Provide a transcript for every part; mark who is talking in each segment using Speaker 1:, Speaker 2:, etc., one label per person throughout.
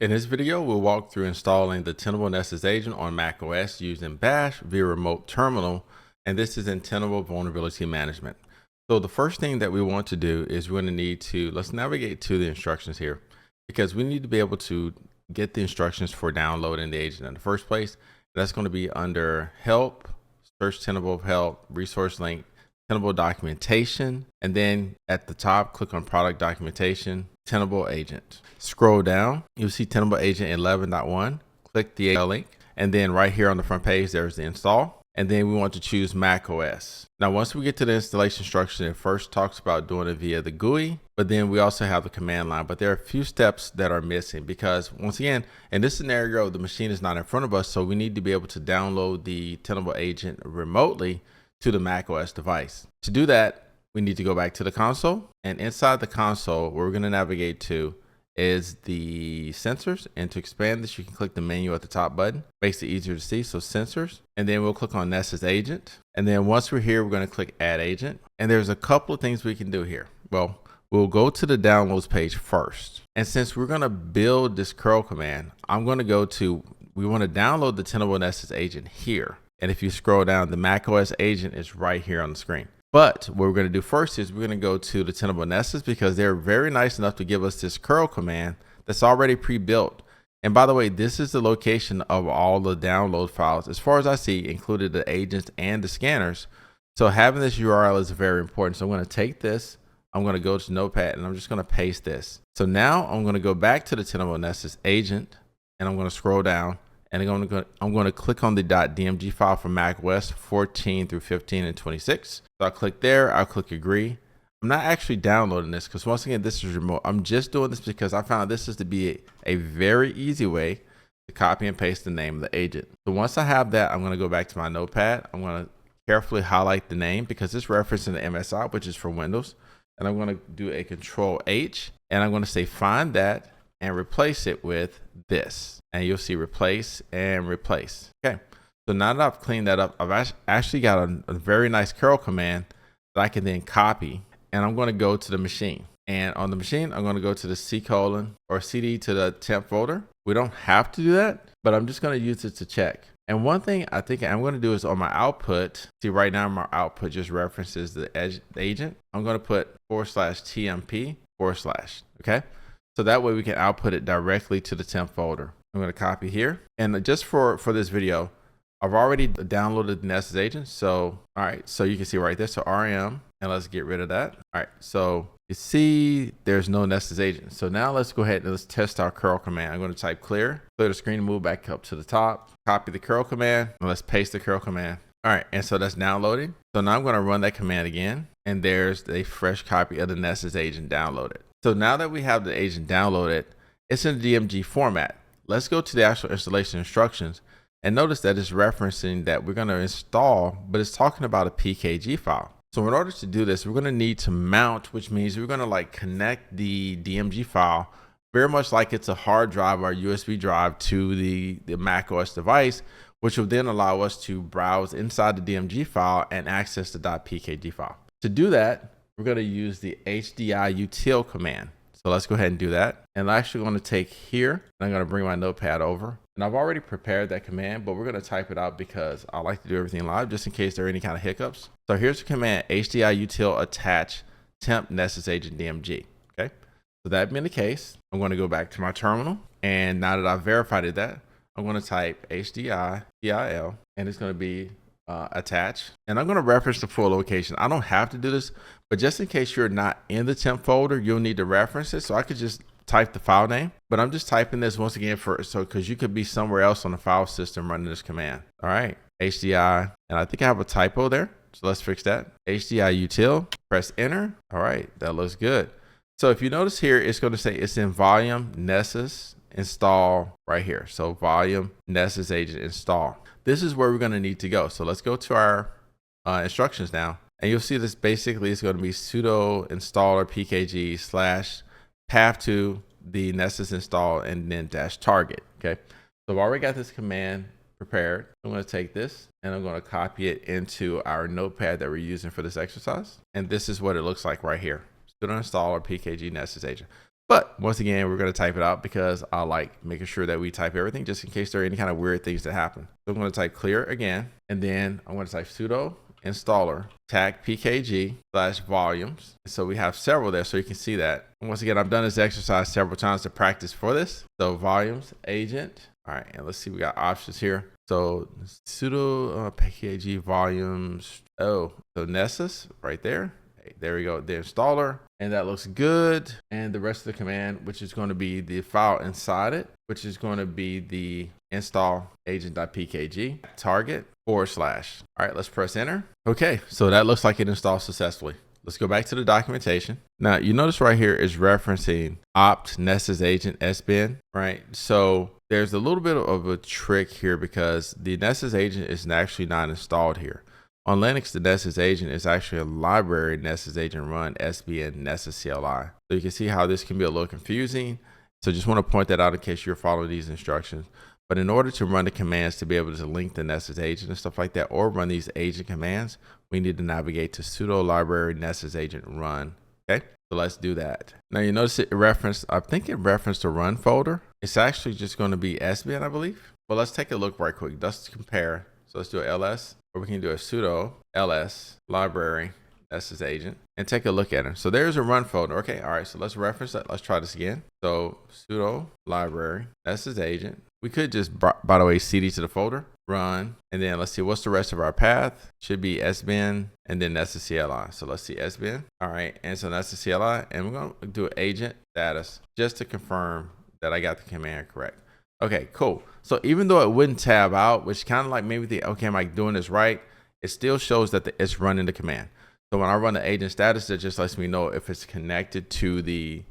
Speaker 1: In this video, we'll walk through installing the Tenable Nessus Agent on macOS using Bash via remote terminal, and this is in Tenable Vulnerability Management. So the first thing that we want to do is we're going to need to, let's navigate to the instructions here, because we need to be able to get the instructions for downloading the agent in the first place. That's going to be under Help, search Tenable Help, resource link, Tenable Documentation, and then at the top, click on Product Documentation, Tenable Agent. Scroll down, you'll see Tenable Agent 11.1. Click the link, and then right here on the front page, there's the install. And then we want to choose macOS. Now, once we get to the installation instruction, it first talks about doing it via the GUI, but then we also have the command line. But there are a few steps that are missing because, once again, in this scenario, the machine is not in front of us, so we need to be able to download the Tenable Agent remotely to the macOS device. To do that, we need to go back to the console, and inside the console, where we're going to navigate to is the sensors. And to expand this, you can click the menu at the top button. Makes it easier to see. So sensors, and then we'll click on Nessus Agent. And then once we're here, we're going to click Add Agent. And there's a couple of things we can do here. Well, we'll go to the downloads page first. And since we're going to build this curl command, I'm going to go to, we want to download the Tenable Nessus Agent here. And if you scroll down, the macOS agent is right here on the screen. But what we're going to do first is we're going to go to the Tenable Nessus because they're very nice enough to give us this curl command that's already pre-built. And by the way, this is the location of all the download files, as far as I see, included the agents and the scanners. So having this URL is very important. So I'm going to take this, I'm going to go to Notepad, and I'm just going to paste this. So now I'm going to go back to the Tenable Nessus agent, and I'm going to scroll down. And I'm going to click on the .dmg file for macOS 14 through 15 and 26. So I'll click there. I'll click agree. I'm not actually downloading this because, once again, this is remote. I'm just doing this because I found this is to be a very easy way to copy and paste the name of the agent. So once I have that, I'm going to go back to my Notepad. I'm going to carefully highlight the name because it's referencing the MSI, which is for Windows. And I'm going to do a Control H, and I'm going to say find that and replace it with this. And you'll see replace and replace. Okay, so now that I've cleaned that up, I've actually got a very nice curl command that I can then copy. And I'm going to go to the machine. And on the machine, I'm going to go to the C colon or CD to the temp folder. We don't have to do that, but I'm just going to use it to check. And one thing I think I'm going to do is on my output, see right now my output just references the agent. I'm going to put /TMP /, okay? So that way we can output it directly to the temp folder. I'm going to copy here. And just for this video, I've already downloaded the Nessus agent. So, all right, so you can see right there. So RM, and let's get rid of that. All right, so you see there's no Nessus agent. So now let's go ahead and let's test our curl command. I'm going to type clear the screen, move back up to the top, copy the curl command, and let's paste the curl command. All right, and so that's downloading. So now I'm going to run that command again, and there's a fresh copy of the Nessus agent downloaded. So now that we have the agent downloaded, it's in the DMG format. Let's go to the actual installation instructions and notice that it's referencing that we're going to install, but it's talking about a PKG file. So in order to do this, we're going to need to mount, which means we're going to like connect the DMG file very much like it's a hard drive or USB drive to the macOS device, which will then allow us to browse inside the DMG file and access the .pkg file. To do that, we're going to use the HDI-util command. So let's go ahead and do that. And I'm actually going to take here, and I'm going to bring my Notepad over. And I've already prepared that command, but we're going to type it out because I like to do everything live just in case there are any kind of hiccups. So here's the command, HDI-util attach temp Nessus agent DMG. Okay. So that being the case, I'm going to go back to my terminal. And now that I've verified that, I'm going to type HDI-til, and it's going to be attach. And I'm going to reference the full location. I don't have to do this, but just in case you're not in the temp folder, you'll need to reference it. So I could just type the file name, but I'm just typing this once again because you could be somewhere else on the file system running this command. All right, HDI, and I think I have a typo there. So let's fix that. HDI-util, press enter. All right, that looks good. So if you notice here, it's going to say it's in volume Nessus install right here. So volume Nessus agent install. This is where we're going to need to go. So let's go to our instructions now. And you'll see this basically is going to be sudo installer pkg / path to the Nessus install and then -target. Okay. So I've already got this command prepared. I'm going to take this and I'm going to copy it into our Notepad that we're using for this exercise. And this is what it looks like right here. Sudo installer pkg Nessus agent. But once again, we're going to type it out because I like making sure that we type everything just in case there are any kind of weird things that happen. So I'm going to type clear again, and then I'm going to type sudo installer tag pkg/volumes. So we have several there, so you can see that. And once again, I've done this exercise several times to practice for this. So volumes agent. All right, and let's see, we got options here. So sudo pkg volumes. Oh, so Nessus right there. There we go, the installer, and that looks good. And the rest of the command, which is going to be the file inside it, which is going to be the install agent.pkg target / All right, let's press enter. Okay, so that looks like it installed successfully. Let's go back to the documentation. Now you notice right here is referencing opt Nessus Agent sbin, right? So there's a little bit of a trick here because the Nessus Agent is actually not installed here. On Linux, the Nessus Agent is actually a library Nessus Agent run sbin nessuscli. So you can see how this can be a little confusing. So just want to point that out in case you're following these instructions. But in order to run the commands to be able to link the Nessus Agent and stuff like that, or run these agent commands, we need to navigate to sudo library Nessus Agent run. Okay, so let's do that. Now you notice it referenced, I think it referenced the run folder. It's actually just going to be sbin, I believe. But let's take a look right quick. Let's compare. So let's do a ls, or we can do a sudo ls library Nessus Agent and take a look at it. So there's a run folder. Okay, all right, so let's reference that. Let's try this again. So sudo library Nessus Agent. We could just, by the way, cd to the folder, run, and then let's see what's the rest of our path. Should be sbin and then nessuscli. So let's see sbin. All right, and so nessuscli, and we're going to do agent status just to confirm that I got the command correct. Okay, cool. So even though it wouldn't tab out, which kind of like maybe the, okay, am I doing this right? It still shows that it's running the command. So when I run the agent status, it just lets me know if it's connected to the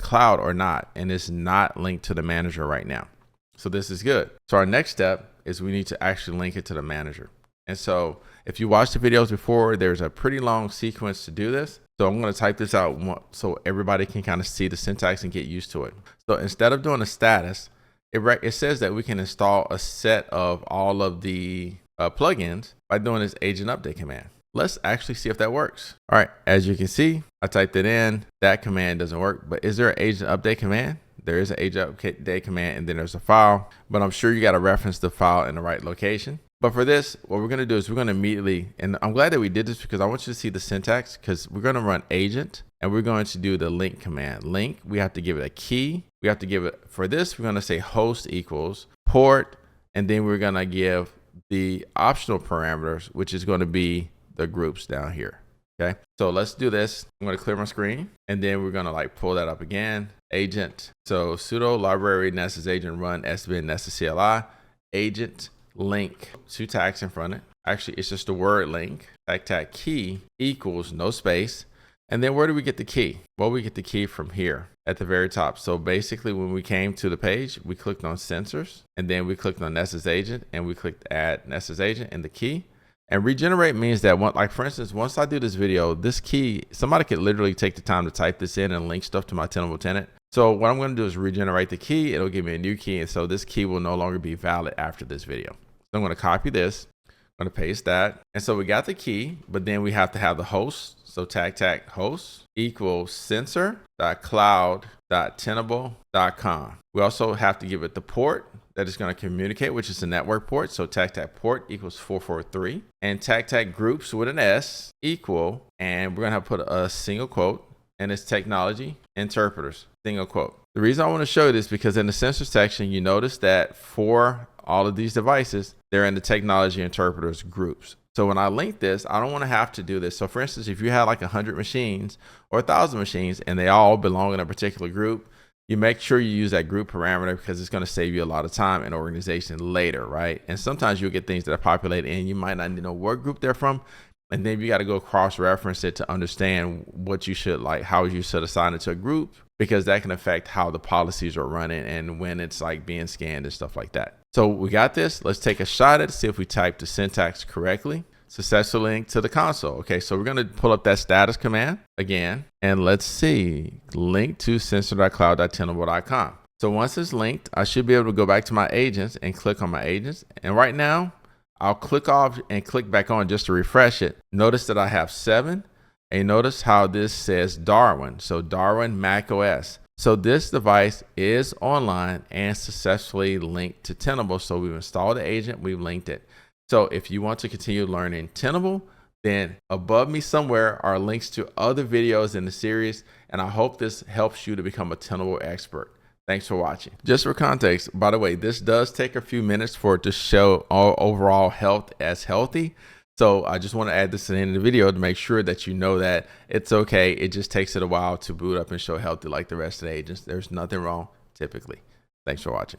Speaker 1: cloud or not, and it's not linked to the manager right now. So this is good. So our next step is we need to actually link it to the manager. And so if you watched the videos before, there's a pretty long sequence to do this. So I'm going to type this out so everybody can kind of see the syntax and get used to it. So instead of doing a status, it says that we can install a set of all of the plugins by doing this agent update command. Let's actually see if that works. All right, as you can see, I typed it in. That command doesn't work, but is there an agent update command? There is an agent update command, and then there's a file, but I'm sure you got to reference the file in the right location. But for this, what we're going to do is we're going to immediately, and I'm glad that we did this because I want you to see the syntax, because we're going to run agent and we're going to do the link command. Link, we have to give it a key. We have to give it, for this, we're going to say host equals port, and then we're going to give the optional parameters, which is going to be the groups down here. Okay, so let's do this. I'm going to clear my screen, and then we're going to like pull that up again. Agent, so sudo library Nessus Agent run sbin nessuscli agent link, two tags in front of it. Actually, it's just the word link. Tag key equals no space. And then where do we get the key? Well, we get the key from here at the very top. So basically, when we came to the page, we clicked on sensors, and then we clicked on Nessus Agent, and we clicked add Nessus Agent and the key. And regenerate means that, like for instance, once I do this video, this key, somebody could literally take the time to type this in and link stuff to my Tenable tenant. So what I'm going to do is regenerate the key. It'll give me a new key. And so this key will no longer be valid after this video. So I'm going to copy this. I'm going to paste that. And so we got the key, but then we have to have the host. So tag host equals sensor.cloud.tenable.com. We also have to give it the port that is going to communicate, which is the network port. So tag port equals 443, and tag groups with an S equal, and we're going to have to put a single quote, and it's technology interpreters, single quote. The reason I want to show you this because in the sensor section, you notice that for all of these devices, they're in the technology interpreters groups. So when I link this, I don't want to have to do this. So for instance, if you have like 100 machines or 1,000 machines and they all belong in a particular group, you make sure you use that group parameter because it's going to save you a lot of time and organization later, right? And sometimes you'll get things that are populated and you might not know what group they're from. And then you got to go cross-reference it to understand what you should, like how you should assign it to a group, because that can affect how the policies are running and when it's like being scanned and stuff like that. So we got this. Let's take a shot at it, see if we type the syntax correctly. Successfully linked to the console. Okay, so we're going to pull up that status command again, and let's see, link to sensor.cloud.tenable.com. So once it's linked, I should be able to go back to my agents and click on my agents. And right now, I'll click off and click back on just to refresh it. Notice that I have 7, And notice how this says Darwin. So Darwin macOS. So this device is online and successfully linked to Tenable. So we've installed the agent, we've linked it. So if you want to continue learning Tenable, then above me somewhere are links to other videos in the series. And I hope this helps you to become a Tenable expert. Thanks for watching. Just for context, by the way, this does take a few minutes for it to show all overall health as healthy. So I just want to add this to the end of the video to make sure that you know that it's okay. It just takes it a while to boot up and show healthy like the rest of the agents. There's nothing wrong typically. Thanks for watching.